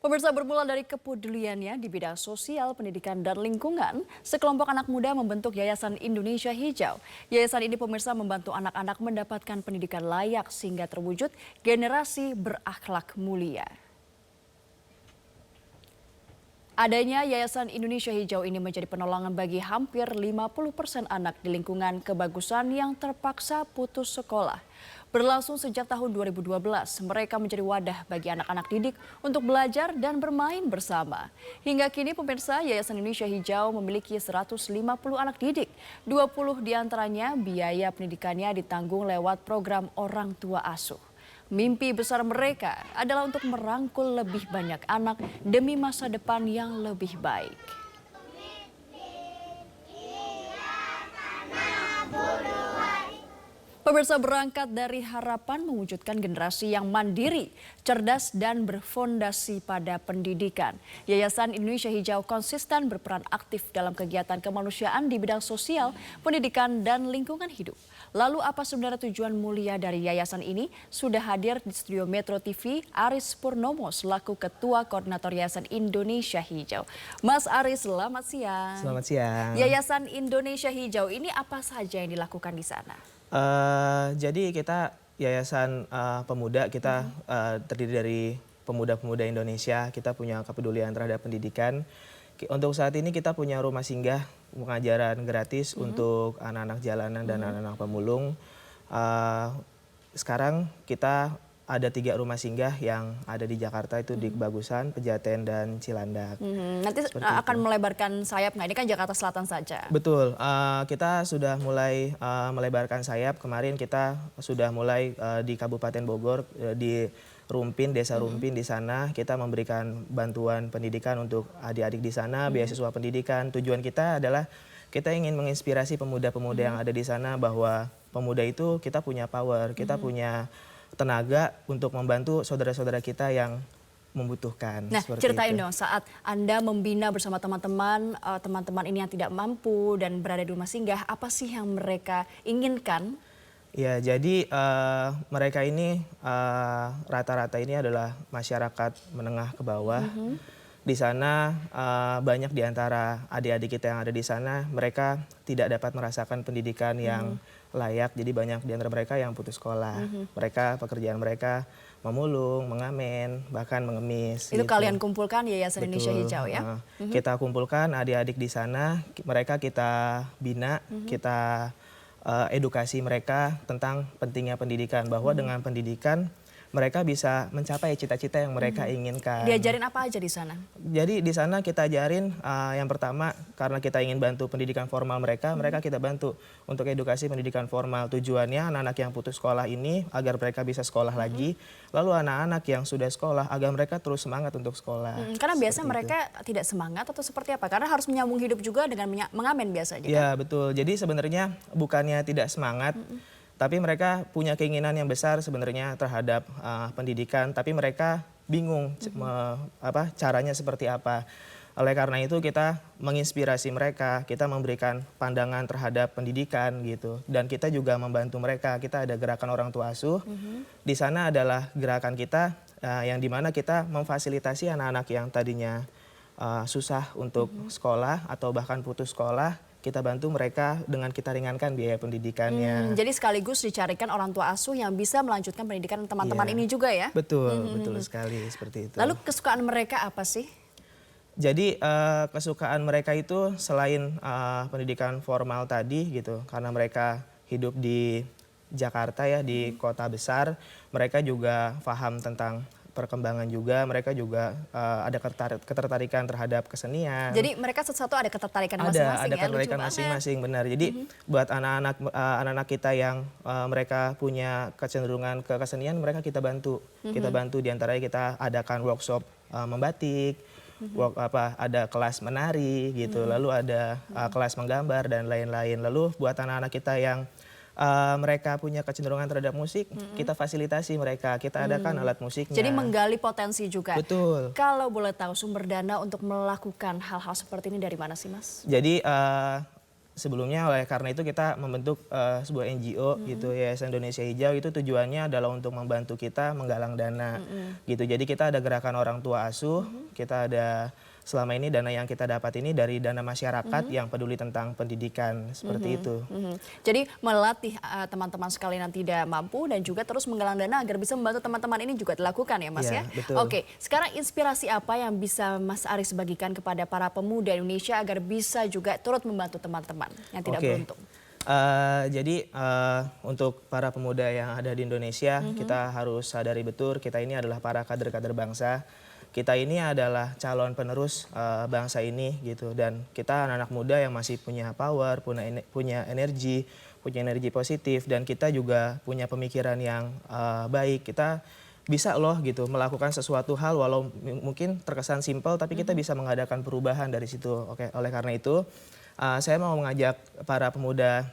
Pemirsa, bermula dari kepeduliannya di bidang sosial, pendidikan, dan lingkungan, sekelompok anak muda membentuk Yayasan Indonesia Hijau. Yayasan ini pemirsa membantu anak-anak mendapatkan pendidikan layak sehingga terwujud generasi berakhlak mulia. Adanya Yayasan Indonesia Hijau ini menjadi penolongan bagi hampir 50% anak di lingkungan kebagusan yang terpaksa putus sekolah. Berlangsung sejak tahun 2012, mereka menjadi wadah bagi anak-anak didik untuk belajar dan bermain bersama. Hingga kini pemirsa, Yayasan Indonesia Hijau memiliki 150 anak didik. 20 diantaranya biaya pendidikannya ditanggung lewat program orang tua asuh. Mimpi besar mereka adalah untuk merangkul lebih banyak anak demi masa depan yang lebih baik. Pemirsa, berangkat dari harapan mewujudkan generasi yang mandiri, cerdas, dan berfondasi pada pendidikan. Yayasan Indonesia Hijau konsisten berperan aktif dalam kegiatan kemanusiaan di bidang sosial, pendidikan, dan lingkungan hidup. Lalu apa sebenarnya tujuan mulia dari yayasan ini? Sudah hadir di studio Metro TV, Aris Purnomo selaku Ketua Koordinator Yayasan Indonesia Hijau. Mas Aris, selamat siang. Selamat siang. Yayasan Indonesia Hijau ini apa saja yang dilakukan di sana? Jadi kita Yayasan Pemuda, kita terdiri dari pemuda-pemuda Indonesia. Kita punya kepedulian terhadap pendidikan. Untuk saat ini kita punya rumah singgah pengajaran gratis untuk anak-anak jalanan dan anak-anak pemulung. Sekarang kita ada 3 rumah singgah yang ada di Jakarta, itu di Kebagusan, Pejaten, dan Cilandak. Nanti akan melebarkan sayap nggak? Ini kan Jakarta Selatan saja. Betul, kita sudah mulai melebarkan sayap. Kemarin kita sudah mulai di Kabupaten Bogor, di Rumpin, Desa Rumpin. Di sana kita memberikan bantuan pendidikan untuk adik-adik di sana, beasiswa pendidikan. Tujuan kita adalah kita ingin menginspirasi pemuda-pemuda yang ada di sana bahwa pemuda itu kita punya power, kita punya tenaga untuk membantu saudara-saudara kita yang membutuhkan. Nah, ceritain itu dong saat Anda membina bersama teman-teman, teman-teman ini yang tidak mampu dan berada di rumah singgah, apa sih yang mereka inginkan? Ya, jadi mereka ini rata-rata ini adalah masyarakat menengah ke bawah. Di sana banyak di antara adik-adik kita yang ada di sana, mereka tidak dapat merasakan pendidikan yang layak. Jadi banyak di antara mereka yang putus sekolah. Mereka, pekerjaan mereka memulung, mengamen, bahkan mengemis. Itu gitu. kalian kumpulkan Yayasan Indonesia Betul, Hijau ya? Kita kumpulkan adik-adik di sana, mereka kita bina, kita edukasi mereka tentang pentingnya pendidikan, bahwa dengan pendidikan mereka bisa mencapai cita-cita yang mereka inginkan. Diajarin apa aja di sana? Jadi di sana kita ajarin yang pertama, karena kita ingin bantu pendidikan formal mereka, mereka kita bantu untuk edukasi pendidikan formal. Tujuannya anak-anak yang putus sekolah ini agar mereka bisa sekolah lagi, lalu anak-anak yang sudah sekolah agar mereka terus semangat untuk sekolah. Karena biasanya mereka tidak semangat atau seperti apa? Karena harus menyambung hidup juga dengan mengamen biasanya. Ya betul, jadi sebenarnya bukannya tidak semangat, tapi mereka punya keinginan yang besar sebenarnya terhadap pendidikan, tapi mereka bingung caranya seperti apa. Oleh karena itu kita menginspirasi mereka, kita memberikan pandangan terhadap pendidikan gitu, dan kita juga membantu mereka. Kita ada gerakan orang tua asuh. Di sana adalah gerakan kita yang dimana kita memfasilitasi anak-anak yang tadinya susah untuk sekolah atau bahkan putus sekolah. Kita bantu mereka dengan kita ringankan biaya pendidikannya. Jadi sekaligus dicarikan orang tua asuh yang bisa melanjutkan pendidikan teman-teman ini juga ya? Betul, betul sekali seperti itu. Lalu kesukaan mereka apa sih? Jadi kesukaan mereka itu selain pendidikan formal tadi gitu, karena mereka hidup di Jakarta ya, di kota besar, mereka juga paham tentang perkembangan juga, mereka juga ada ketertarikan terhadap kesenian. Jadi mereka satu-satu ada ketertarikan masing-masing ya? Ada ketertarikan masing-masing, benar. Jadi buat anak-anak kita yang mereka punya kecenderungan ke kesenian, mereka kita bantu. Kita bantu diantaranya kita adakan workshop membatik, ada kelas menari gitu, lalu ada kelas menggambar dan lain-lain. Lalu buat anak-anak kita yang mereka punya kecenderungan terhadap musik, kita fasilitasi mereka, kita adakan alat musiknya. Jadi menggali potensi juga. Betul. Kalau boleh tahu sumber dana untuk melakukan hal-hal seperti ini dari mana sih Mas? Jadi sebelumnya oleh karena itu kita membentuk sebuah NGO gitu, Yayasan Indonesia Hijau. Itu tujuannya adalah untuk membantu kita menggalang dana gitu. Jadi kita ada gerakan orang tua asuh, kita ada selama ini dana yang kita dapat ini dari dana masyarakat yang peduli tentang pendidikan seperti itu. Jadi melatih teman-teman sekalian yang tidak mampu dan juga terus menggalang dana agar bisa membantu teman-teman ini juga dilakukan ya Mas Iya, ya? betul. Oke, sekarang inspirasi apa yang bisa Mas Aris bagikan kepada para pemuda Indonesia agar bisa juga turut membantu teman-teman yang tidak beruntung? Jadi untuk para pemuda yang ada di Indonesia, kita harus sadari betul kita ini adalah para kader-kader bangsa. Kita ini adalah calon penerus bangsa ini gitu, dan kita anak-anak muda yang masih punya power, punya energi positif, dan kita juga punya pemikiran yang baik. Kita bisa loh gitu melakukan sesuatu hal walau mungkin terkesan simpel, tapi kita bisa mengadakan perubahan dari situ. Oke, oleh karena itu saya mau mengajak para pemuda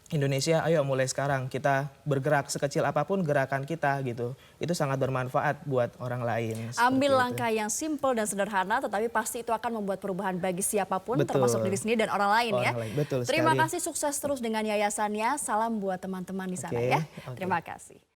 Indonesia, ayo mulai sekarang kita bergerak sekecil apapun gerakan kita gitu. Itu sangat bermanfaat buat orang lain. Ambil langkah yang simpel dan sederhana, tetapi pasti itu akan membuat perubahan bagi siapapun, Betul. termasuk diri sendiri dan orang lain ya. Betul Terima sekali. kasih, sukses terus dengan yayasannya. Salam buat teman-teman di sana Oke, ya. oke. Terima kasih.